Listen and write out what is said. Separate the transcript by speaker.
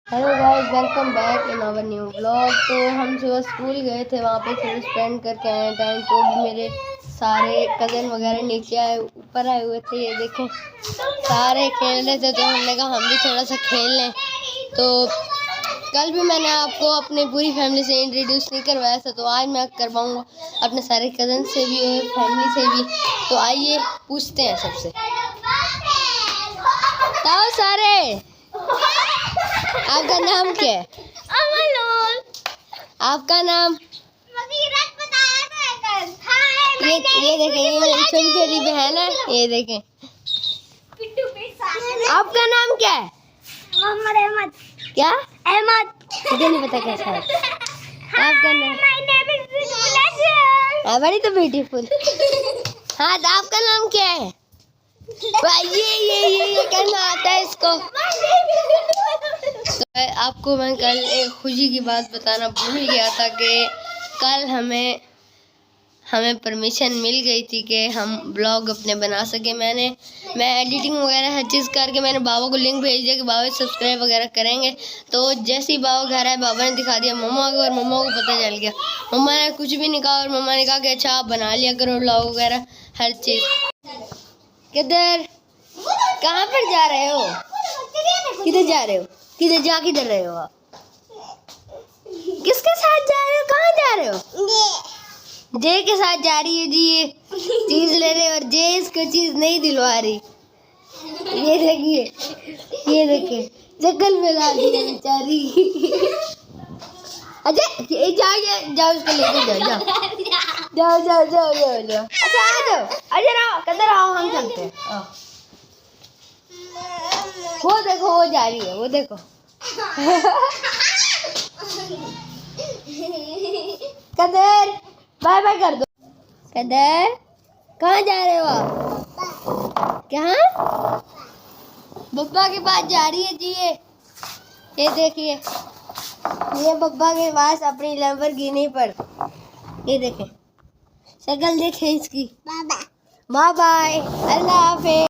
Speaker 1: Hello guys, welcome back in our new blog. तो हम सुबह स्कूल गए थे, वहाँ पे थोड़ा स्पेंड करके आए टाइम। तो भी मेरे सारे कज़न वगैरह नीचे आए, ऊपर आए हुए थे। ये देखें, सारे खेल रहे थे, तो हमने कहा हम भी थोड़ा सा खेल लें। तो कल भी मैंने आपको अपनी पूरी फैमिली से इंट्रोड्यूस नहीं करवाया था, तो आज मैं करवाऊँगा अपने सारे कज़न से भी और फैमिली से भी। तो आइए पूछते हैं सबसे। तो सारे, आपका नाम क्या है? आपका नाम? ये देखें, ये मेरी छोटी छोटी बहन है। ये देखें, आपका नाम क्या है? मोहम्मद अहमद। क्या? अहमद। मुझे नहीं पता कैसा है आपका नाम। बड़ी तो ब्यूटीफुल। हाँ, तो आपका नाम क्या है? ये कहना आता है इसको। तो आपको मैं कल एक खुशी की बात बताना भूल गया था कि कल हमें परमिशन मिल गई थी कि हम ब्लॉग अपने बना सके। मैं एडिटिंग वगैरह हर चीज़ करके मैंने बाबा को लिंक भेज दिया कि बाबा सब्सक्राइब वगैरह करेंगे। तो जैसे ही बाबा घर आए, बाबा ने दिखा दिया मम्मा को, और मम्मा को पता चल गया। मम्मा ने कुछ भी नहीं कहा, और मम्मा ने कहा कि अच्छा आप बना लिया करो ब्लॉग वगैरह हर चीज़। किधर, कहाँ पर जा रहे हो? किधर जा रहे हो? किधर रहे हो आप? किसके साथ जा रहे हो? कहाँ जा रहे हो? जे के साथ जा रही है जी। ये चीज ले रहे, और जे इसको चीज नहीं दिलवा रही। ये देखिए, ये देखिए, जंगल में ला दी है बेचारी। अच्छा, जाओ इसको लेके जाओ। अच्छा आ जाओ, किधर आओ, हम चलते हैं। वो देखो, वो जा रही है, वो देखो। कदर, बाय बाय कर दो। कदर, कहाँ जा रहे हो आप? क्या? बब्बा के पास जा रही है जी। ये देखिए, ये बब्बा के पास अपनी लैम्बोर्गिनी पर। ये देखें, शक्ल देखें इसकी। बाय बाय, अल्लाह हाफिज़।